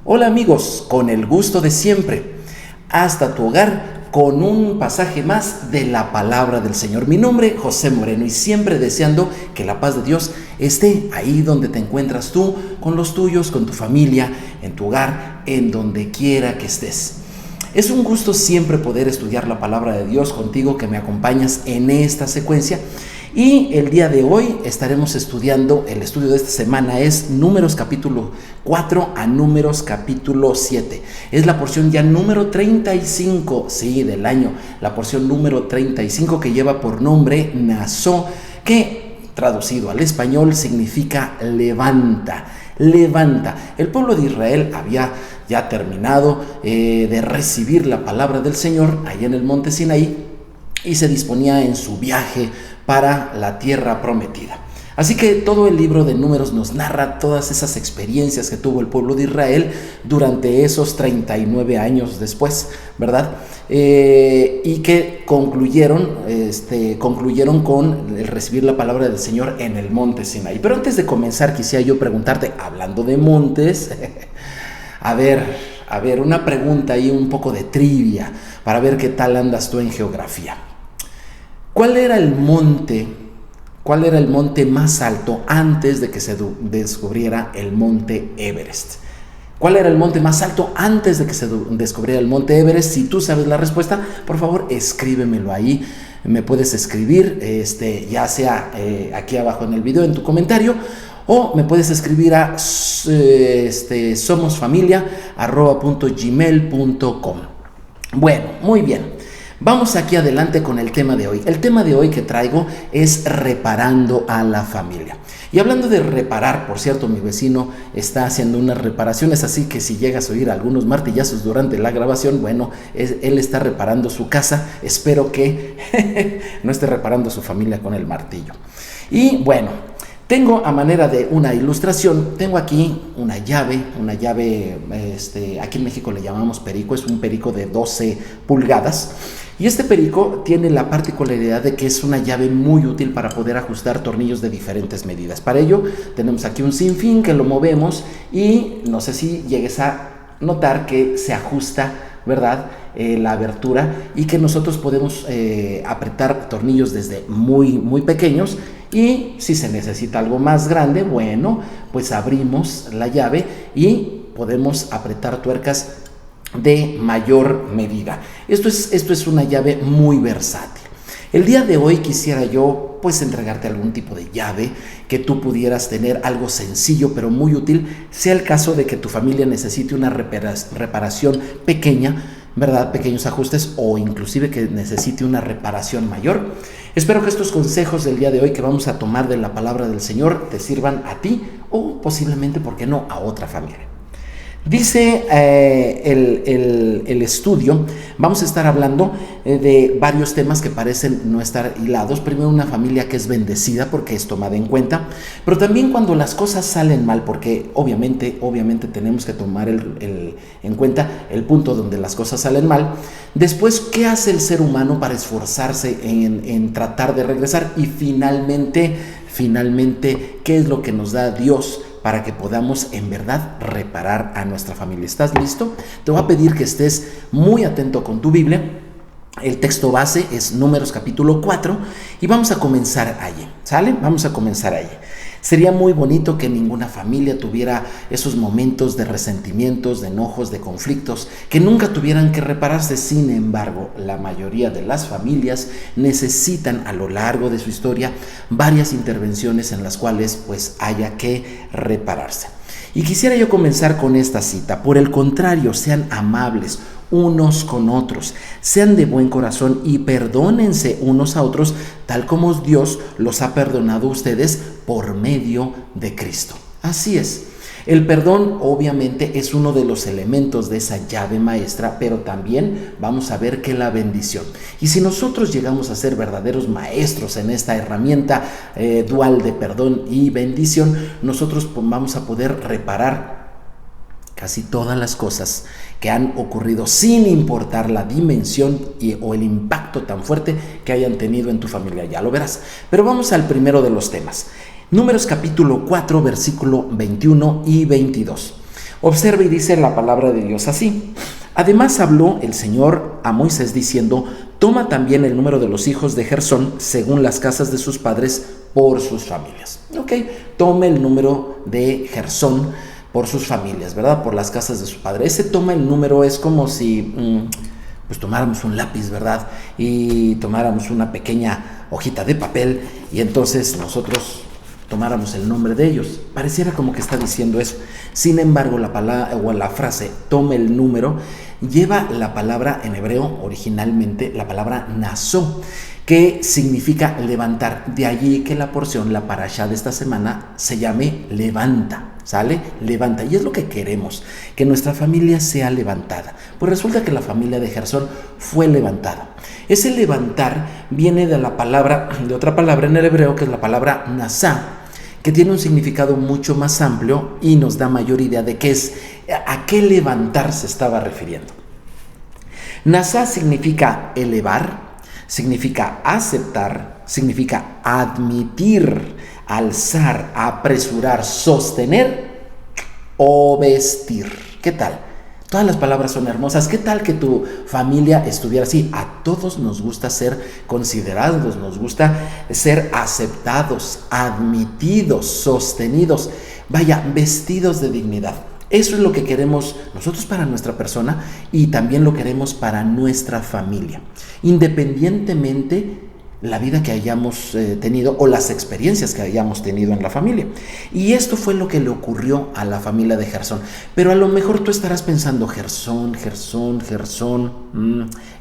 Hola amigos, con el gusto de siempre, hasta tu hogar con un pasaje más de la palabra del Señor. Mi nombre es José Moreno y siempre deseando que la paz de Dios esté ahí donde te encuentras tú, con los tuyos, con tu familia, en tu hogar, en donde quiera que estés. Es un gusto siempre poder estudiar la palabra de Dios contigo que me acompañas en esta secuencia. Y el día de hoy estaremos estudiando, el estudio de esta semana es Números capítulo 4 a Números capítulo 7. Es la porción ya número 35, sí, del año, la porción número 35 que lleva por nombre Nazó, que traducido al español significa levanta. Levanta. El pueblo de Israel había ya terminado de recibir la palabra del Señor allá en el monte Sinaí y se disponía en su viaje para la tierra prometida. Así que todo el libro de Números nos narra todas esas experiencias que tuvo el pueblo de Israel durante esos 39 años después, ¿verdad? Y que concluyeron con el recibir la palabra del Señor en el monte Sinaí. Pero antes de comenzar quisiera yo preguntarte, hablando de montes, a ver, una pregunta ahí, un poco de trivia, para ver qué tal andas tú en geografía. ¿Cuál era el monte más alto antes de que se descubriera el monte Everest? ¿Cuál era el monte más alto antes de que se descubriera el monte Everest? Si tú sabes la respuesta, por favor escríbemelo ahí. Me puedes escribir, ya sea aquí abajo en el video, en tu comentario, o me puedes escribir a somosfamilia@gmail.com. Bueno, muy bien. Vamos aquí adelante con el tema de hoy. El tema de hoy que traigo es reparando a la familia. Y hablando de reparar, por cierto, mi vecino está haciendo unas reparaciones, así que si llegas a oír algunos martillazos durante la grabación, bueno, él está reparando su casa. Espero que no esté reparando a su familia con el martillo. Y bueno, tengo a manera de una ilustración, tengo aquí una llave, aquí en México le llamamos perico, es un perico de 12 pulgadas. Y este perico tiene la particularidad de que es una llave muy útil para poder ajustar tornillos de diferentes medidas. Para ello tenemos aquí un sinfín que lo movemos y no sé si llegues a notar que se ajusta, ¿verdad? La abertura y que nosotros podemos apretar tornillos desde muy, muy pequeños. Y si se necesita algo más grande, bueno, pues abrimos la llave y podemos apretar tuercas de mayor medida. Esto es una llave muy versátil. El día de hoy quisiera yo pues entregarte algún tipo de llave que tú pudieras tener, algo sencillo pero muy útil, sea el caso de que tu familia necesite una reparación pequeña, ¿verdad? Pequeños ajustes o inclusive que necesite una reparación mayor. Espero que estos consejos del día de hoy que vamos a tomar de la palabra del Señor te sirvan a ti o posiblemente, ¿por qué no?, a otra familia. Dice el estudio, vamos a estar hablando de varios temas que parecen no estar hilados. Primero, una familia que es bendecida porque es tomada en cuenta, pero también cuando las cosas salen mal, porque obviamente tenemos que tomar en cuenta el punto donde las cosas salen mal. Después, ¿qué hace el ser humano para esforzarse en tratar de regresar? Y finalmente, ¿qué es lo que nos da Dios para que podamos en verdad reparar a nuestra familia? ¿Estás listo? Te voy a pedir que estés muy atento con tu Biblia. El texto base es Números capítulo 4 y vamos a comenzar allí, ¿sale? Vamos a comenzar allí. Sería muy bonito que ninguna familia tuviera esos momentos de resentimientos, de enojos, de conflictos, que nunca tuvieran que repararse. Sin embargo, la mayoría de las familias necesitan a lo largo de su historia varias intervenciones en las cuales pues haya que repararse. Y quisiera yo comenzar con esta cita. Por el contrario, sean amables unos con otros, sean de buen corazón y perdónense unos a otros, tal como Dios los ha perdonado a ustedes por medio de Cristo. Así es. El perdón obviamente es uno de los elementos de esa llave maestra, pero también vamos a ver que la bendición. Y si nosotros llegamos a ser verdaderos maestros en esta herramienta dual de perdón y bendición, nosotros vamos a poder reparar casi todas las cosas que han ocurrido sin importar la dimensión o el impacto tan fuerte que hayan tenido en tu familia. Ya lo verás. Pero vamos al primero de los temas. Números capítulo 4, versículo 21 y 22. Observa y dice la palabra de Dios así. Además habló el Señor a Moisés diciendo: toma también el número de los hijos de Gersón según las casas de sus padres por sus familias. Ok, tome el número de Gersón por sus familias, ¿verdad? Por las casas de su padre. Ese toma el número es como si pues tomáramos un lápiz, ¿verdad? Y tomáramos una pequeña hojita de papel y entonces nosotros tomáramos el nombre de ellos. Pareciera como que está diciendo eso. Sin embargo, la palabra o la frase tome el número lleva la palabra en hebreo originalmente, la palabra nasó, que significa levantar. De allí que la porción, la parashá de esta semana, se llame levanta. ¿Sale? Levanta. Y es lo que queremos, que nuestra familia sea levantada. Pues resulta que la familia de Gersón fue levantada. Ese levantar viene de la palabra, de otra palabra en el hebreo, que es la palabra nasá, que tiene un significado mucho más amplio y nos da mayor idea de qué es, a qué levantar se estaba refiriendo. Nasá significa elevar, significa aceptar, significa admitir, alzar, apresurar, sostener o vestir. ¿Qué tal? Todas las palabras son hermosas. ¿Qué tal que tu familia estuviera así? A todos nos gusta ser considerados, nos gusta ser aceptados, admitidos, sostenidos, vaya, vestidos de dignidad. Eso es lo que queremos nosotros para nuestra persona y también lo queremos para nuestra familia, independientemente la vida que hayamos tenido o las experiencias que hayamos tenido en la familia. Y esto fue lo que le ocurrió a la familia de Gersón. Pero a lo mejor tú estarás pensando: Gersón,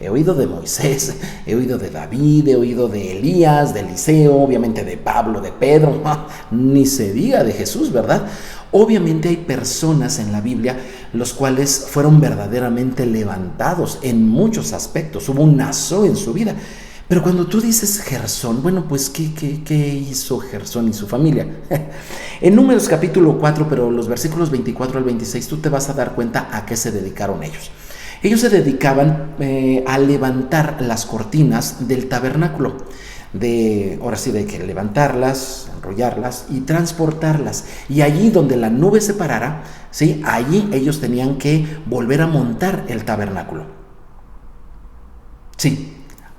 he oído de Moisés, he oído de David, he oído de Elías, de Eliseo, obviamente de Pablo, de Pedro, ni se diga de Jesús, ¿verdad? Obviamente hay personas en la Biblia los cuales fueron verdaderamente levantados en muchos aspectos. Hubo un nazo en su vida. Pero cuando tú dices Gersón, bueno, pues ¿qué hizo Gersón y su familia? En Números capítulo 4, pero los versículos 24 al 26, tú te vas a dar cuenta a qué se dedicaron ellos. Ellos se dedicaban a levantar las cortinas del tabernáculo. Ahora sí, de que levantarlas, enrollarlas y transportarlas. Y allí donde la nube se parara, ¿sí? Allí ellos tenían que volver a montar el tabernáculo. Sí.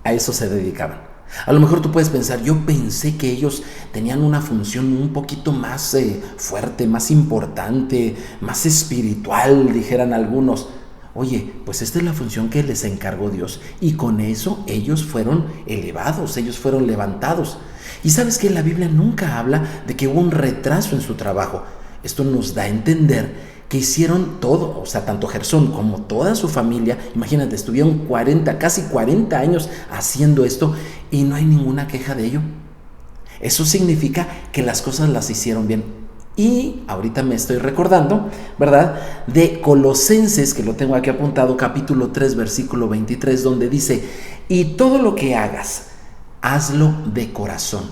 A eso se dedicaban. A lo mejor tú puedes pensar: yo pensé que ellos tenían una función un poquito más fuerte, más importante, más espiritual, dijeran algunos. Oye, pues esta es la función que les encargó Dios y con eso ellos fueron elevados, ellos fueron levantados. Y sabes que la Biblia nunca habla de que hubo un retraso en su trabajo. Esto nos da a entender que hicieron todo, o sea, tanto Gersón como toda su familia. Imagínate, estuvieron casi 40 años haciendo esto y no hay ninguna queja de ello. Eso significa que las cosas las hicieron bien. Y ahorita me estoy recordando, ¿verdad?, de Colosenses, que lo tengo aquí apuntado, capítulo 3, versículo 23, donde dice: y todo lo que hagas, hazlo de corazón,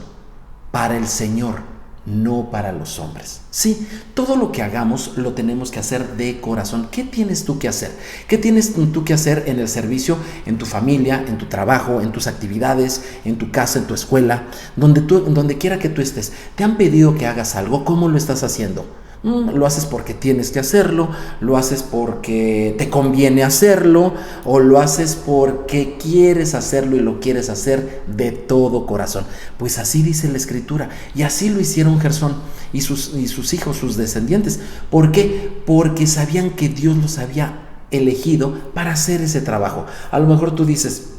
para el Señor, no para los hombres. Sí, todo lo que hagamos lo tenemos que hacer de corazón. ¿Qué tienes tú que hacer? ¿Qué tienes tú que hacer en el servicio, en tu familia, en tu trabajo, en tus actividades, en tu casa, en tu escuela, donde quiera que tú estés? ¿Te han pedido que hagas algo? ¿Cómo lo estás haciendo? Lo haces porque tienes que hacerlo, lo haces porque te conviene hacerlo, o lo haces porque quieres hacerlo y lo quieres hacer de todo corazón. Pues así dice la Escritura, y así lo hicieron Gersón y sus hijos, sus descendientes. ¿Por qué? Porque sabían que Dios los había elegido para hacer ese trabajo. A lo mejor tú dices: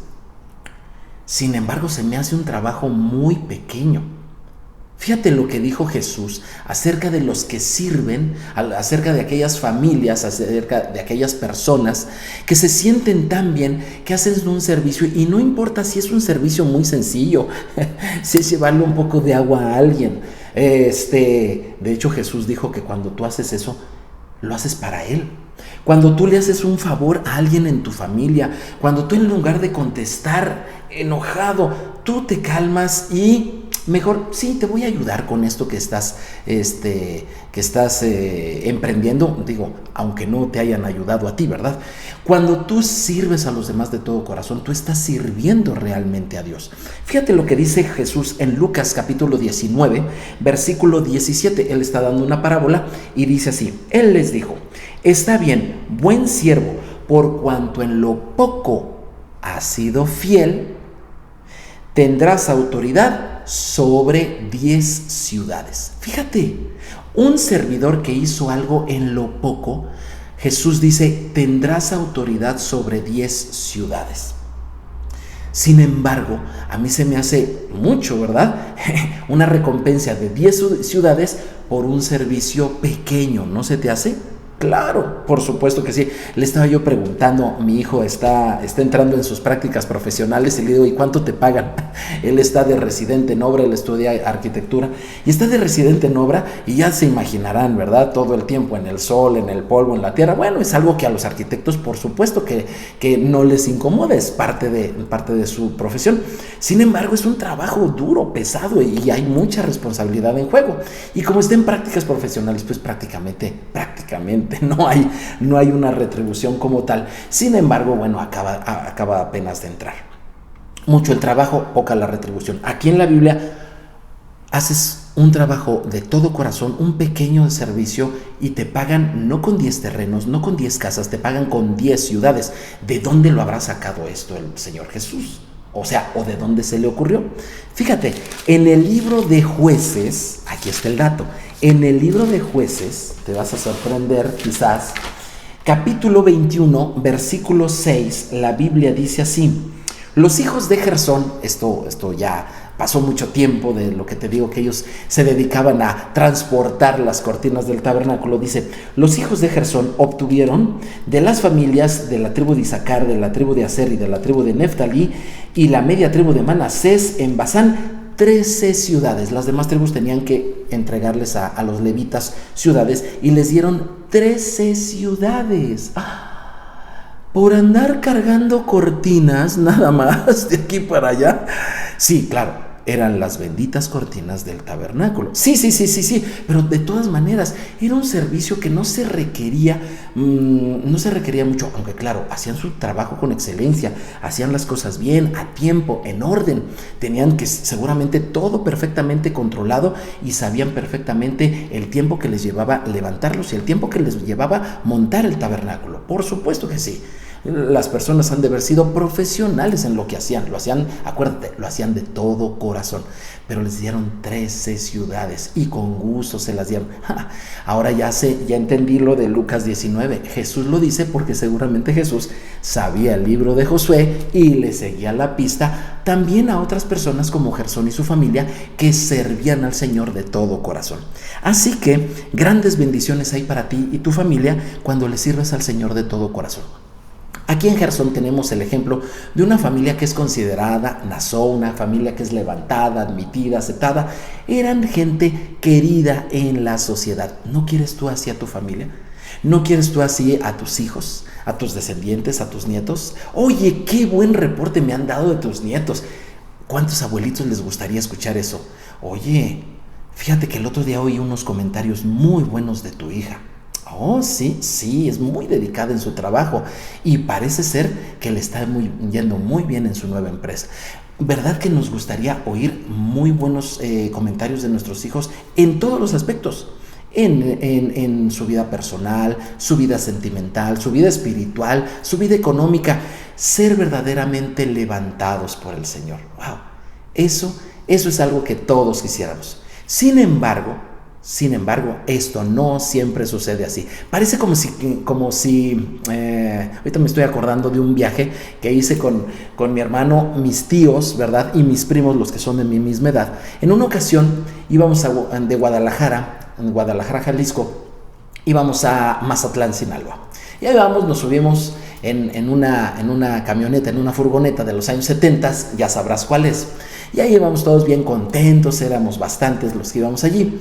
sin embargo, se me hace un trabajo muy pequeño. Fíjate lo que dijo Jesús acerca de los que sirven, acerca de aquellas familias, acerca de aquellas personas que se sienten tan bien, que hacen un servicio, y no importa si es un servicio muy sencillo, si es llevarle un poco de agua a alguien. De hecho, Jesús dijo que cuando tú haces eso, lo haces para Él. Cuando tú le haces un favor a alguien en tu familia, cuando tú, en lugar de contestar enojado, tú te calmas y mejor: sí, te voy a ayudar con esto que estás emprendiendo. Digo, aunque no te hayan ayudado a ti, ¿verdad? Cuando tú sirves a los demás de todo corazón, tú estás sirviendo realmente a Dios. Fíjate lo que dice Jesús en Lucas capítulo 19, versículo 17. Él está dando una parábola y dice así: Él les dijo: Está bien, buen siervo, por cuanto en lo poco has sido fiel, tendrás autoridad sobre 10 ciudades. Fíjate, un servidor que hizo algo en lo poco, Jesús dice, tendrás autoridad sobre 10 ciudades. Sin embargo, a mí se me hace mucho, ¿verdad? Una recompensa de 10 ciudades por un servicio pequeño, ¿no se te hace? Claro, por supuesto que sí. Le estaba yo preguntando, mi hijo está entrando en sus prácticas profesionales y le digo, ¿y cuánto te pagan? Él está de residente en obra, él estudia arquitectura y está de residente en obra y ya se imaginarán, ¿verdad? Todo el tiempo en el sol, en el polvo, en la tierra. Bueno, es algo que a los arquitectos por supuesto que no les incomoda, es parte de su profesión. Sin embargo, es un trabajo duro, pesado y hay mucha responsabilidad en juego. Y como está en prácticas profesionales, pues prácticamente no hay una retribución como tal. Sin embargo, bueno, acaba apenas de entrar. Mucho el trabajo, poca la retribución. Aquí en la Biblia haces un trabajo de todo corazón, un pequeño servicio y te pagan no con 10 terrenos, no con 10 casas, te pagan con 10 ciudades. ¿De dónde lo habrá sacado esto el Señor Jesús? O sea, ¿o de dónde se le ocurrió? Fíjate, en el libro de Jueces, aquí está el dato, en el libro de Jueces, te vas a sorprender quizás, capítulo 21, versículo 6, la Biblia dice así, los hijos de Gersón, esto ya pasó mucho tiempo de lo que te digo, que ellos se dedicaban a transportar las cortinas del tabernáculo, dice, los hijos de Gersón obtuvieron de las familias de la tribu de Isaacar, de la tribu de Aser y de la tribu de Neftalí y la media tribu de Manasés en Basán, 13 ciudades. Las demás tribus tenían que entregarles a los levitas ciudades y les dieron 13 ciudades. Por andar cargando cortinas nada más de aquí para allá. Sí, claro, eran las benditas cortinas del tabernáculo. Sí, pero de todas maneras era un servicio que no se requería mucho, aunque claro, hacían su trabajo con excelencia, hacían las cosas bien, a tiempo, en orden, tenían que seguramente todo perfectamente controlado y sabían perfectamente el tiempo que les llevaba levantarlos y el tiempo que les llevaba montar el tabernáculo. Por supuesto que sí. Las personas han de haber sido profesionales en lo que hacían, acuérdate, lo hacían de todo corazón, pero les dieron 13 ciudades y con gusto se las dieron. Ahora ya entendí lo de Lucas 19, Jesús lo dice porque seguramente Jesús sabía el libro de Josué y le seguía la pista también a otras personas como Gersón y su familia que servían al Señor de todo corazón. Así que grandes bendiciones hay para ti y tu familia cuando le sirves al Señor de todo corazón. Aquí en Gersón tenemos el ejemplo de una familia que es considerada Nazó, una familia que es levantada, admitida, aceptada. Eran gente querida en la sociedad. ¿No quieres tú así a tu familia? ¿No quieres tú así a tus hijos, a tus descendientes, a tus nietos? Oye, qué buen reporte me han dado de tus nietos. ¿Cuántos abuelitos les gustaría escuchar eso? Oye, fíjate que el otro día oí unos comentarios muy buenos de tu hija. Oh, sí, es muy dedicada en su trabajo y parece ser que le está yendo muy bien en su nueva empresa. ¿Verdad que nos gustaría oír muy buenos comentarios de nuestros hijos en todos los aspectos? En su vida personal, su vida sentimental, su vida espiritual, su vida económica, ser verdaderamente levantados por el Señor. Wow, eso es algo que todos quisiéramos. Sin embargo, esto no siempre sucede así. Parece como si ahorita me estoy acordando de un viaje que hice con mi hermano, mis tíos, ¿verdad? Y mis primos, los que son de mi misma edad. En una ocasión íbamos de Guadalajara, Jalisco, íbamos a Mazatlán, Sinaloa. Y ahí vamos, nos subimos en una camioneta, en una furgoneta de los años 70, ya sabrás cuál es. Y ahí íbamos todos bien contentos, éramos bastantes los que íbamos allí.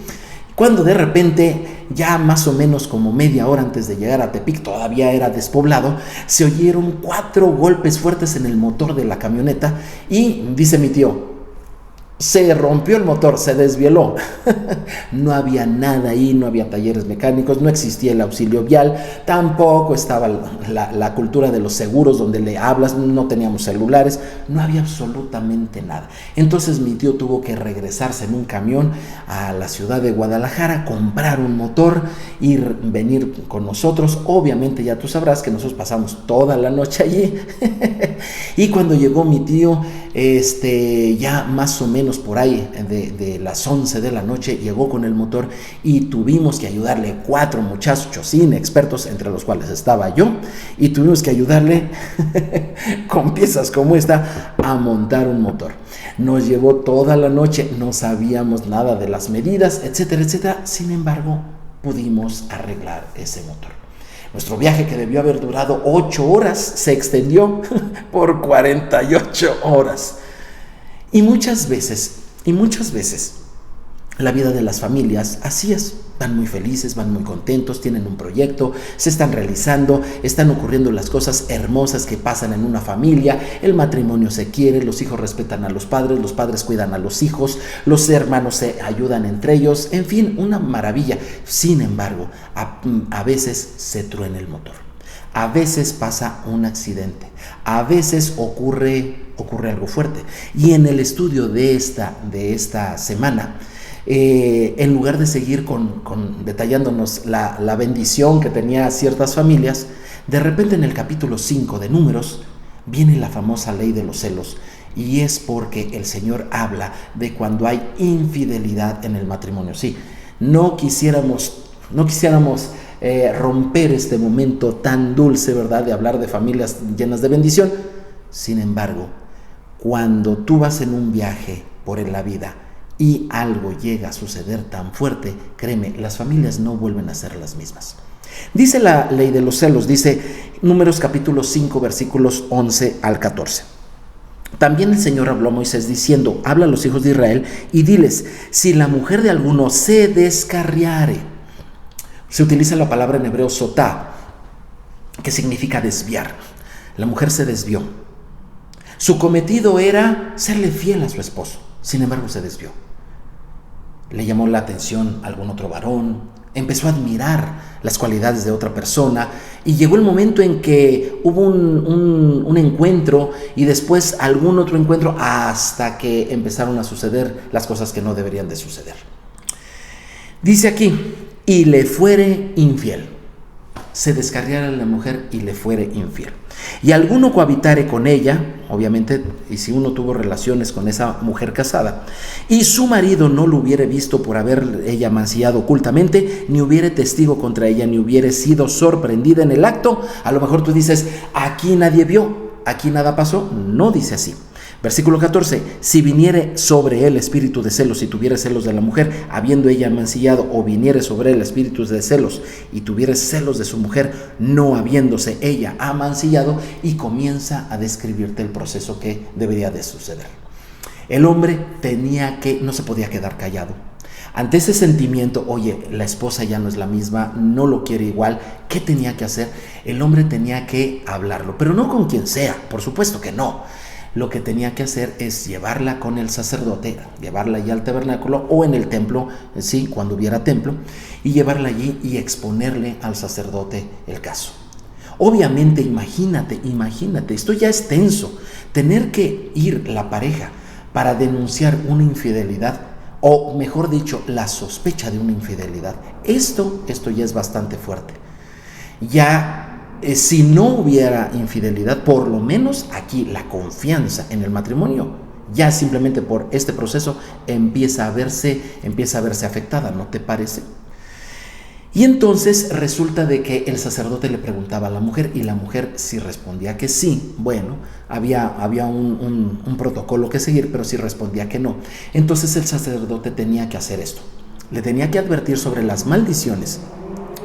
Cuando de repente, ya más o menos como media hora antes de llegar a Tepic, todavía era despoblado, se oyeron 4 golpes fuertes en el motor de la camioneta y dice mi tío, Se rompió el motor, se desvieló. No había nada ahí, no había talleres mecánicos, no existía el auxilio vial, tampoco estaba la cultura de los seguros donde le hablas, no teníamos celulares, no había absolutamente nada. Entonces mi tío tuvo que regresarse en un camión a la ciudad de Guadalajara, comprar un motor y venir con nosotros. Obviamente ya tú sabrás que nosotros pasamos toda la noche allí. Y cuando llegó mi tío, ya más o menos por ahí de las 11 de la noche, llegó con el motor y tuvimos que ayudarle 4 muchachos inexpertos, entre los cuales estaba yo, y tuvimos que ayudarle con piezas como esta a montar un motor. Nos llevó toda la noche, no sabíamos nada de las medidas, etcétera, etcétera. Sin embargo, pudimos arreglar ese motor. Nuestro viaje, que debió haber durado 8 horas, se extendió por 48 horas. Y muchas veces, la vida de las familias así es. Van muy felices, van muy contentos, tienen un proyecto, se están realizando, están ocurriendo las cosas hermosas que pasan en una familia. El matrimonio se quiere, los hijos respetan a los padres cuidan a los hijos, los hermanos se ayudan entre ellos, en fin, una maravilla. Sin embargo, a veces se truena el motor, a veces pasa un accidente, a veces ocurre algo fuerte. Y en el estudio de esta semana, en lugar de seguir detallándonos la bendición que tenía ciertas familias, de repente en el capítulo 5 de Números viene la famosa ley de los celos, y es porque el Señor habla de cuando hay infidelidad en el matrimonio. Sí, no quisiéramos romper este momento tan dulce, ¿verdad?, de hablar de familias llenas de bendición. Sin embargo, cuando tú vas en un viaje por la vida y algo llega a suceder tan fuerte, créeme, las familias no vuelven a ser las mismas. Dice la ley de los celos, dice Números capítulo 5, versículos 11 al 14. También el Señor habló a Moisés diciendo: habla a los hijos de Israel y diles, si la mujer de alguno se descarriare. Se utiliza la palabra en hebreo sotá, que significa desviar. La mujer se desvió. Su cometido era serle fiel a su esposo. Sin embargo, se desvió. Le llamó la atención a algún otro varón, empezó a admirar las cualidades de otra persona, y llegó el momento en que hubo un encuentro y después algún otro encuentro, hasta que empezaron a suceder las cosas que no deberían de suceder. Dice aquí, y le fuere infiel. Se descarriara la mujer y le fuere infiel. Y alguno cohabitare con ella, obviamente, y si uno tuvo relaciones con esa mujer casada, y su marido no lo hubiere visto por haber ella mancillado ocultamente, ni hubiere testigo contra ella, ni hubiere sido sorprendida en el acto. A lo mejor tú dices, aquí nadie vio, aquí nada pasó. No dice así. Versículo 14, si viniere sobre él espíritu de celos y tuviere celos de la mujer, habiendo ella mancillado, o viniere sobre él espíritu de celos y tuviere celos de su mujer, no habiéndose ella amancillado, y comienza a describirte el proceso que debería de suceder. El hombre no se podía quedar callado. Ante ese sentimiento, oye, la esposa ya no es la misma, no lo quiere igual, ¿qué tenía que hacer? El hombre tenía que hablarlo, pero no con quien sea, por supuesto que no. Lo que tenía que hacer es llevarla con el sacerdote, llevarla allí al tabernáculo o en el templo, sí, cuando hubiera templo, y llevarla allí y exponerle al sacerdote el caso. Obviamente, imagínate, esto ya es tenso, tener que ir la pareja para denunciar una infidelidad, o mejor dicho, la sospecha de una infidelidad. Esto ya es bastante fuerte. Ya si no hubiera infidelidad, por lo menos aquí la confianza en el matrimonio, ya simplemente por este proceso empieza a verse afectada, ¿no te parece? Y entonces resulta de que el sacerdote le preguntaba a la mujer, y la mujer, si respondía que sí, bueno, había un protocolo que seguir, pero si respondía que no, entonces el sacerdote tenía que hacer esto, le tenía que advertir sobre las maldiciones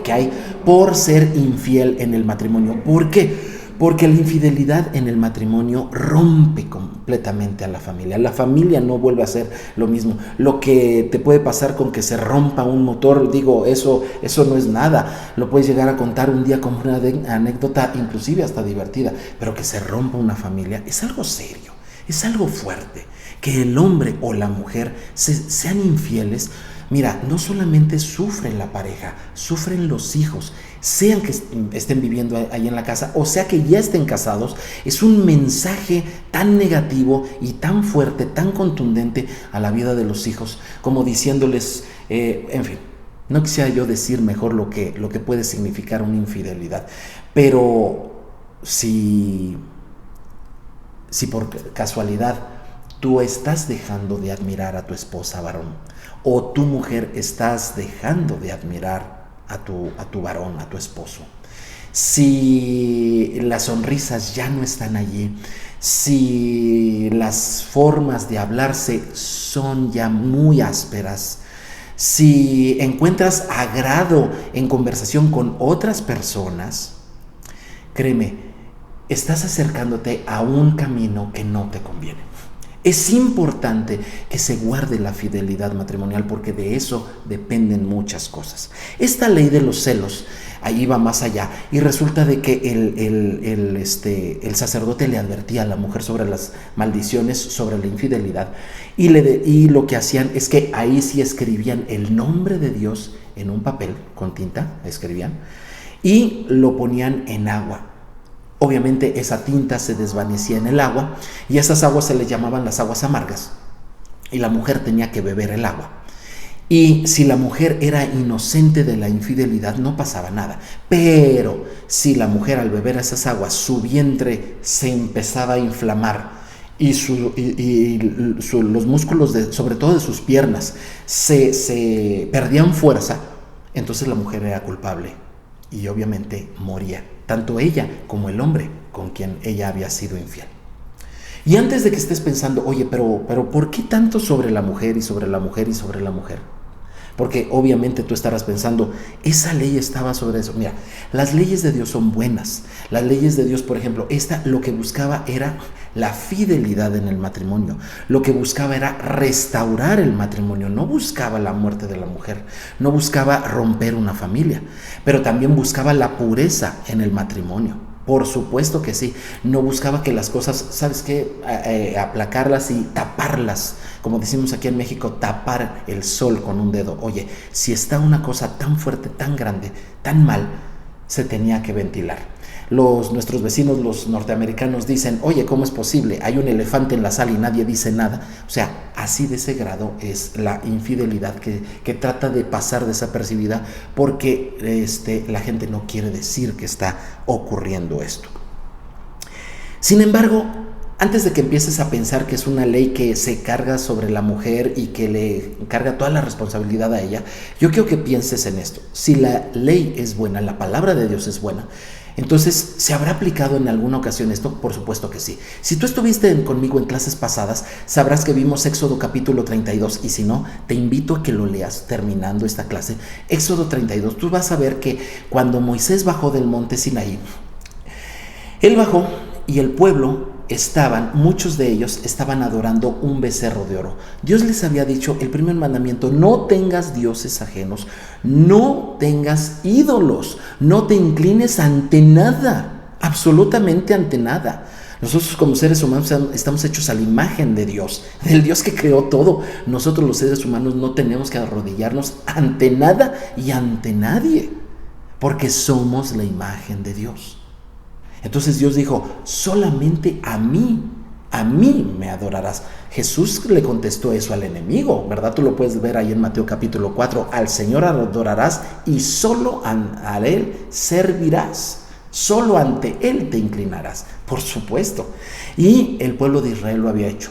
que hay por ser infiel en el matrimonio. ¿Por qué? Porque la infidelidad en el matrimonio rompe completamente a la familia. La familia no vuelve a ser lo mismo. Lo que te puede pasar con que se rompa un motor, digo, eso no es nada. Lo puedes llegar a contar un día como una anécdota, inclusive hasta divertida, pero que se rompa una familia es algo serio. Es algo fuerte que el hombre o la mujer sean infieles. Mira, no solamente sufre la pareja, sufren los hijos, sean que estén viviendo ahí en la casa o sea que ya estén casados. Es un mensaje tan negativo y tan fuerte, tan contundente a la vida de los hijos, como diciéndoles, en fin, no quisiera yo decir mejor lo que puede significar una infidelidad, pero si por casualidad tú estás dejando de admirar a tu esposa, varón, o tu mujer estás dejando de admirar a tu varón, a tu esposo, si las sonrisas ya no están allí, si las formas de hablarse son ya muy ásperas, si encuentras agrado en conversación con otras personas, créeme, estás acercándote a un camino que no te conviene. Es importante que se guarde la fidelidad matrimonial porque de eso dependen muchas cosas. Esta ley de los celos ahí va más allá y resulta de que el sacerdote le advertía a la mujer sobre las maldiciones, sobre la infidelidad y lo que hacían es que ahí sí escribían el nombre de Dios en un papel con tinta, escribían y lo ponían en agua. Obviamente esa tinta se desvanecía en el agua y esas aguas se les llamaban las aguas amargas y la mujer tenía que beber el agua. Y si la mujer era inocente de la infidelidad no pasaba nada, pero si la mujer al beber esas aguas su vientre se empezaba a inflamar y los músculos sobre todo de sus piernas se perdían fuerza, entonces la mujer era culpable y obviamente moría, tanto ella como el hombre con quien ella había sido infiel. Y antes de que estés pensando, oye, pero ¿por qué tanto sobre la mujer y sobre la mujer y sobre la mujer? Porque obviamente tú estarás pensando, esa ley estaba sobre eso. Mira, las leyes de Dios son buenas. Las leyes de Dios, por ejemplo, esta lo que buscaba era la fidelidad en el matrimonio. Lo que buscaba era restaurar el matrimonio. No buscaba la muerte de la mujer. No buscaba romper una familia. Pero también buscaba la pureza en el matrimonio. Por supuesto que sí. No buscaba que las cosas, ¿sabes qué? Aplacarlas y taparlas. Como decimos aquí en México, tapar el sol con un dedo. Oye, si está una cosa tan fuerte, tan grande, tan mal, se tenía que ventilar. Nuestros vecinos, los norteamericanos, dicen, oye, ¿cómo es posible? Hay un elefante en la sala y nadie dice nada. O sea, así de ese grado es la infidelidad que trata de pasar desapercibida porque la gente no quiere decir que está ocurriendo esto. Sin embargo, antes de que empieces a pensar que es una ley que se carga sobre la mujer y que le carga toda la responsabilidad a ella, yo quiero que pienses en esto. Si la ley es buena, la palabra de Dios es buena, entonces, ¿se habrá aplicado en alguna ocasión esto? Por supuesto que sí. Si tú estuviste conmigo en clases pasadas, sabrás que vimos Éxodo capítulo 32 y si no, te invito a que lo leas terminando esta clase. Éxodo 32, tú vas a ver que cuando Moisés bajó del monte Sinaí, él bajó y el pueblo muchos de ellos estaban adorando un becerro de oro. Dios les había dicho el primer mandamiento: no tengas dioses ajenos, no tengas ídolos, no te inclines ante nada, absolutamente ante nada. Nosotros como seres humanos estamos hechos a la imagen de Dios, del Dios que creó todo. Nosotros los seres humanos no tenemos que arrodillarnos ante nada y ante nadie, porque somos la imagen de Dios. Entonces Dios dijo, solamente a mí me adorarás. Jesús le contestó eso al enemigo, ¿verdad? Tú lo puedes ver ahí en Mateo capítulo 4. Al Señor adorarás y solo a Él servirás. Solo ante Él te inclinarás, por supuesto. Y el pueblo de Israel lo había hecho.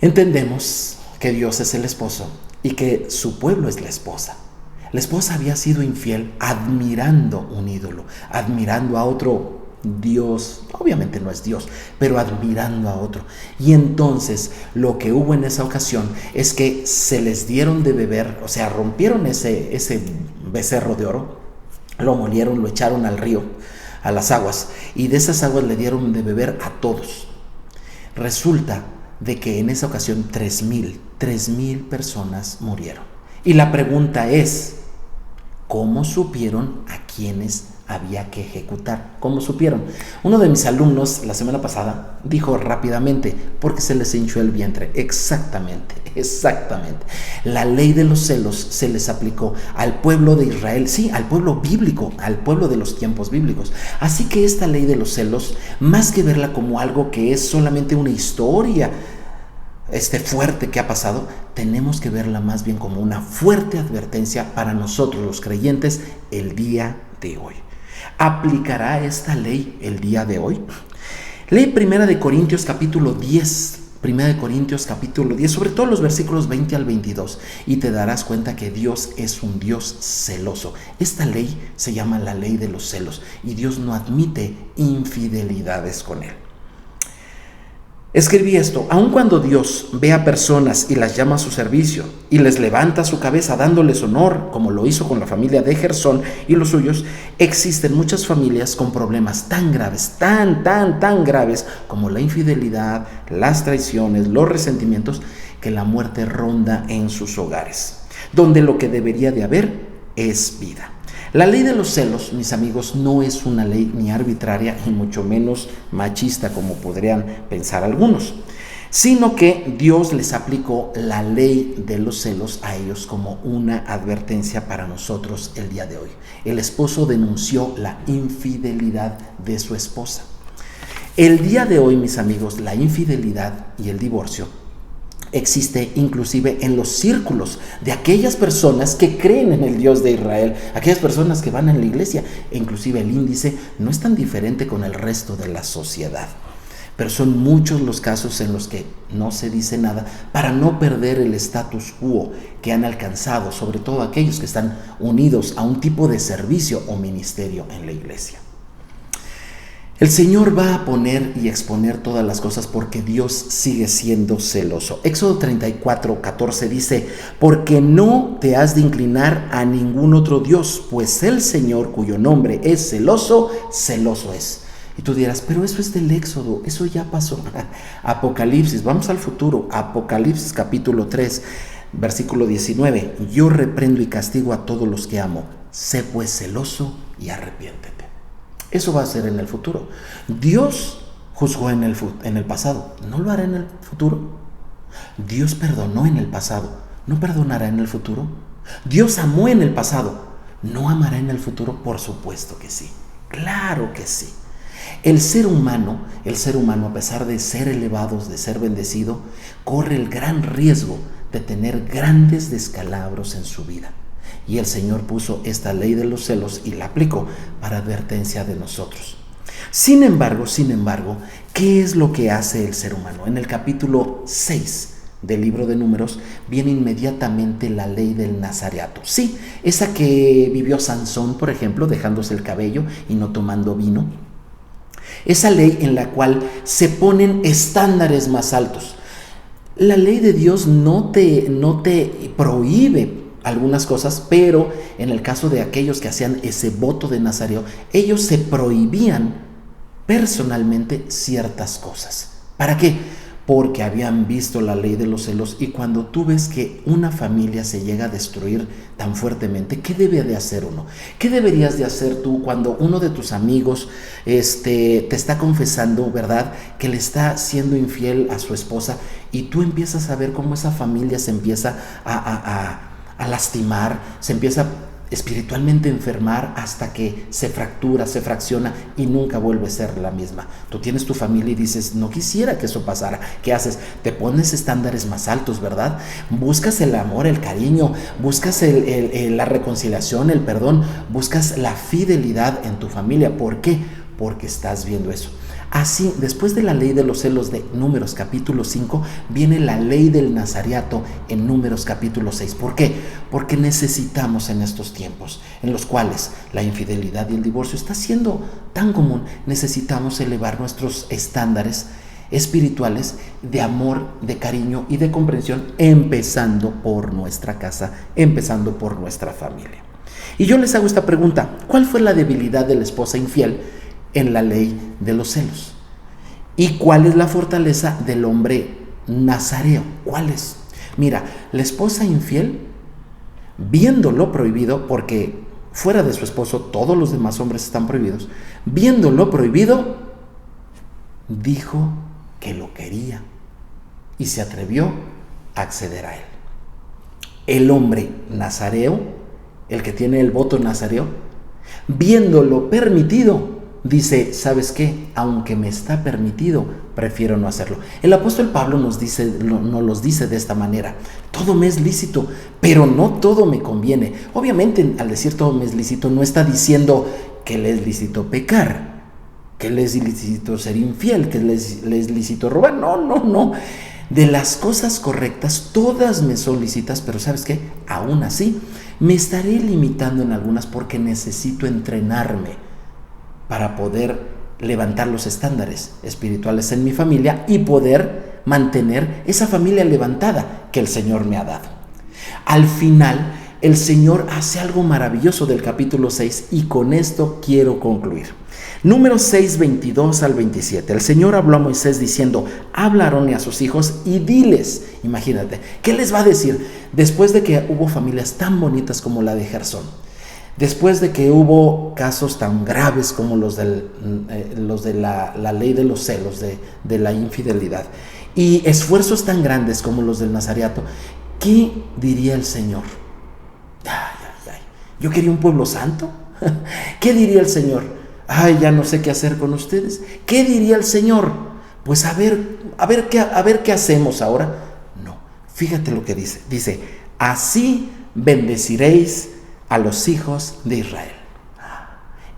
Entendemos que Dios es el esposo y que su pueblo es la esposa. La esposa había sido infiel admirando un ídolo, admirando a otro Dios, obviamente no es Dios, pero admirando a otro. Y entonces lo que hubo en esa ocasión es que se les dieron de beber, o sea, rompieron ese becerro de oro, lo molieron, lo echaron al río, a las aguas, y de esas aguas le dieron de beber a todos. Resulta de que en esa ocasión 3,000 personas murieron. Y la pregunta es, ¿cómo supieron a quiénes había que ejecutar. ¿Cómo supieron? Uno de mis alumnos la semana pasada dijo rápidamente, porque se les hinchó el vientre. Exactamente. La ley de los celos se les aplicó al pueblo de Israel, sí, al pueblo bíblico, al pueblo de los tiempos bíblicos. Así que esta ley de los celos, más que verla como algo que es solamente una historia fuerte que ha pasado, tenemos que verla más bien como una fuerte advertencia para nosotros los creyentes el día de hoy. ¿Aplicará esta ley el día de hoy? Lee 1 Corintios capítulo 10, 1 Corintios capítulo 10, sobre todo los versículos 20 al 22, y te darás cuenta que Dios es un Dios celoso. Esta ley se llama la ley de los celos, y Dios no admite infidelidades con él. Escribí esto: aun cuando Dios ve a personas y las llama a su servicio y les levanta su cabeza dándoles honor, como lo hizo con la familia de Gersón y los suyos, existen muchas familias con problemas tan graves, tan graves como la infidelidad, las traiciones, los resentimientos, que la muerte ronda en sus hogares, donde lo que debería de haber es vida. La ley de los celos, mis amigos, no es una ley ni arbitraria y mucho menos machista como podrían pensar algunos, sino que Dios les aplicó la ley de los celos a ellos como una advertencia para nosotros el día de hoy. El esposo denunció la infidelidad de su esposa. El día de hoy, mis amigos, la infidelidad y el divorcio existe inclusive en los círculos de aquellas personas que creen en el Dios de Israel, aquellas personas que van a la iglesia, e inclusive el índice no es tan diferente con el resto de la sociedad. Pero son muchos los casos en los que no se dice nada para no perder el status quo que han alcanzado, sobre todo aquellos que están unidos a un tipo de servicio o ministerio en la iglesia. El Señor va a poner y exponer todas las cosas porque Dios sigue siendo celoso. Éxodo 34:14 dice: porque no te has de inclinar a ningún otro Dios, pues el Señor, cuyo nombre es celoso, celoso es. Y tú dirás, pero eso es del Éxodo, eso ya pasó. Apocalipsis, vamos al futuro. Apocalipsis capítulo 3, versículo 19. Yo reprendo y castigo a todos los que amo. Sé pues celoso y arrepiéntete. Eso va a ser en el futuro. Dios juzgó en el pasado, ¿no lo hará en el futuro? Dios perdonó en el pasado, ¿no perdonará en el futuro? Dios amó en el pasado, ¿no amará en el futuro? Por supuesto que sí, claro que sí. El ser humano, a pesar de ser elevados, de ser bendecido, corre el gran riesgo de tener grandes descalabros en su vida. Y el Señor puso esta ley de los celos y la aplicó para advertencia de nosotros. Sin embargo, ¿qué es lo que hace el ser humano? En el capítulo 6 del libro de Números viene inmediatamente la ley del nazareato. Sí, esa que vivió Sansón, por ejemplo, dejándose el cabello y no tomando vino. Esa ley en la cual se ponen estándares más altos. La ley de Dios no te prohíbe algunas cosas, pero en el caso de aquellos que hacían ese voto de Nazareo, ellos se prohibían personalmente ciertas cosas. ¿Para qué? Porque habían visto la ley de los celos, y cuando tú ves que una familia se llega a destruir tan fuertemente, ¿qué debe de hacer uno? ¿Qué deberías de hacer tú cuando uno de tus amigos te está confesando, ¿verdad?, que le está siendo infiel a su esposa, y tú empiezas a ver cómo esa familia se empieza a lastimar, se empieza espiritualmente a enfermar hasta que se fractura, se fracciona y nunca vuelve a ser la misma? Tú tienes tu familia y dices, no quisiera que eso pasara. ¿Qué haces? Te pones estándares más altos, ¿verdad? Buscas el amor, el cariño, buscas la reconciliación, el perdón, buscas la fidelidad en tu familia. ¿Por qué? Porque estás viendo eso. Así, después de la ley de los celos de Números capítulo 5, viene la ley del nazareato en Números capítulo 6. ¿Por qué? Porque necesitamos en estos tiempos en los cuales la infidelidad y el divorcio está siendo tan común, necesitamos elevar nuestros estándares espirituales de amor, de cariño y de comprensión, empezando por nuestra casa, empezando por nuestra familia. Y yo les hago esta pregunta: ¿cuál fue la debilidad de la esposa infiel en la ley de los celos? ¿Y cuál es la fortaleza del hombre nazareo? ¿Cuál es? Mira, la esposa infiel, viendo lo prohibido, porque fuera de su esposo, todos los demás hombres están prohibidos, viendo lo prohibido, dijo que lo quería y se atrevió a acceder a él. El hombre nazareo, el que tiene el voto nazareo, viendo lo permitido, dice, ¿sabes qué? Aunque me está permitido, prefiero no hacerlo. El apóstol Pablo nos los dice de esta manera: todo me es lícito, pero no todo me conviene. Obviamente, al decir todo me es lícito, no está diciendo que le es lícito pecar, que le es lícito ser infiel, que le es lícito robar. No. De las cosas correctas, todas me son lícitas, pero ¿sabes qué? Aún así, me estaré limitando en algunas porque necesito entrenarme para poder levantar los estándares espirituales en mi familia y poder mantener esa familia levantada que el Señor me ha dado. Al final, el Señor hace algo maravilloso del capítulo 6 y con esto quiero concluir. Números 6, 22 al 27. El Señor habló a Moisés diciendo: habla a Aarón y a sus hijos y diles. Imagínate, ¿qué les va a decir? Después de que hubo familias tan bonitas como la de Gersón, después de que hubo casos tan graves como los de la ley de los celos, de la infidelidad, y esfuerzos tan grandes como los del nazareato, ¿qué diría el Señor? Yo quería un pueblo santo. ¿Qué diría el Señor? Ya no sé qué hacer con ustedes. ¿Qué diría el Señor? Pues a ver qué hacemos ahora. No, fíjate lo que dice. Dice: así bendeciréis a los hijos de Israel.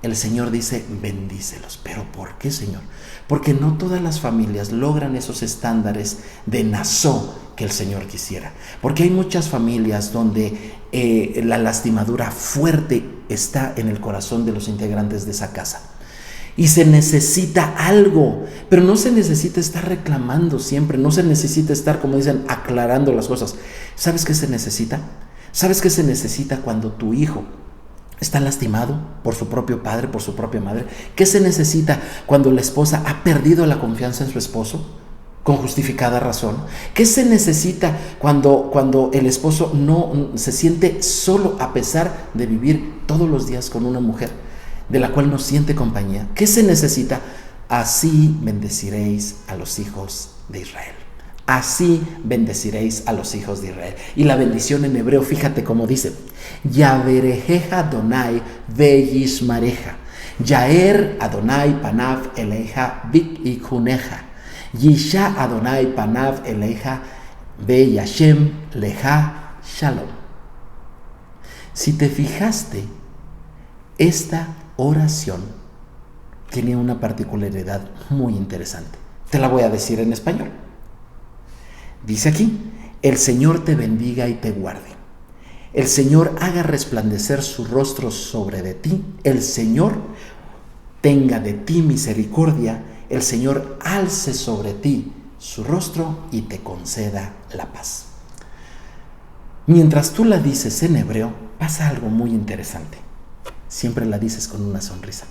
El Señor dice: bendícelos. ¿Pero por qué, Señor? Porque no todas las familias logran esos estándares de Nazó que el Señor quisiera. Porque hay muchas familias donde la lastimadura fuerte está en el corazón de los integrantes de esa casa. Y se necesita algo, pero no se necesita estar reclamando siempre, no se necesita estar, como dicen, aclarando las cosas. ¿Sabes qué se necesita? ¿Sabes qué se necesita cuando tu hijo está lastimado por su propio padre, por su propia madre? ¿Qué se necesita cuando la esposa ha perdido la confianza en su esposo con justificada razón? ¿Qué se necesita cuando el esposo no se siente solo a pesar de vivir todos los días con una mujer de la cual no siente compañía? ¿Qué se necesita? Así bendeciréis a los hijos de Israel. Así bendeciréis a los hijos de Israel. Y la bendición en hebreo, fíjate cómo dice: Yaverejeja Adonai veyishmareja, Yaer Adonai panav eleja v'ikhuneja, Yisha Adonai panav eleja veyashem leja shalom. Si te fijaste, esta oración tiene una particularidad muy interesante. Te la voy a decir en español. Dice aquí: el Señor te bendiga y te guarde. El Señor haga resplandecer su rostro sobre de ti. El Señor tenga de ti misericordia. El Señor alce sobre ti su rostro y te conceda la paz. Mientras tú la dices en hebreo, pasa algo muy interesante. Siempre la dices con una sonrisa.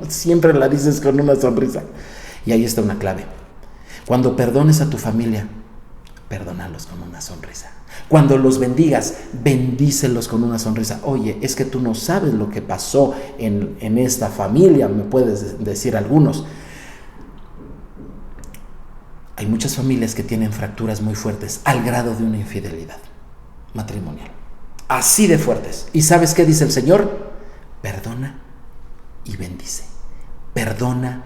Siempre la dices con una sonrisa. Y ahí está una clave. Cuando perdones a tu familia, perdónalos con una sonrisa. Cuando los bendigas, bendícelos con una sonrisa. Oye, es que tú no sabes lo que pasó en esta familia, me puedes decir algunos. Hay muchas familias que tienen fracturas muy fuertes al grado de una infidelidad matrimonial. Así de fuertes. ¿Y sabes qué dice el Señor? Perdona y bendice. Perdona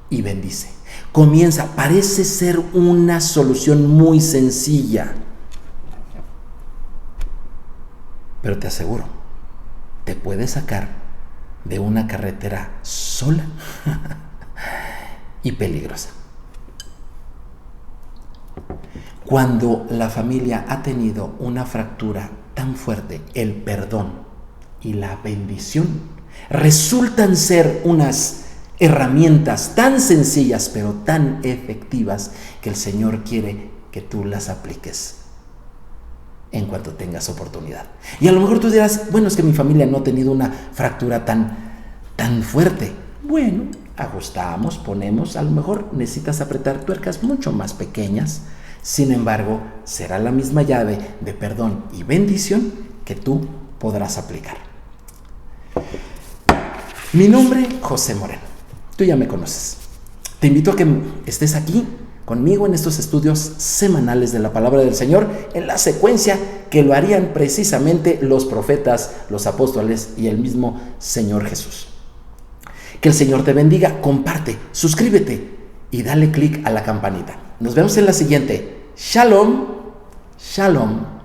y bendice. Comienza, parece ser una solución muy sencilla, pero te aseguro, te puede sacar de una carretera sola y peligrosa. Cuando la familia ha tenido una fractura tan fuerte, el perdón y la bendición resultan ser unas herramientas tan sencillas pero tan efectivas que el Señor quiere que tú las apliques en cuanto tengas oportunidad. Y a lo mejor tú dirás: bueno, es que mi familia no ha tenido una fractura tan fuerte. Bueno, ajustamos, ponemos, a lo mejor necesitas apretar tuercas mucho más pequeñas. Sin embargo, será la misma llave de perdón y bendición que tú podrás aplicar. Mi nombre, José Moreno. Tú ya me conoces. Te invito a que estés aquí conmigo en estos estudios semanales de la palabra del Señor en la secuencia que lo harían precisamente los profetas, los apóstoles y el mismo Señor Jesús. Que el Señor te bendiga, comparte, suscríbete y dale clic a la campanita. Nos vemos en la siguiente. Shalom, shalom.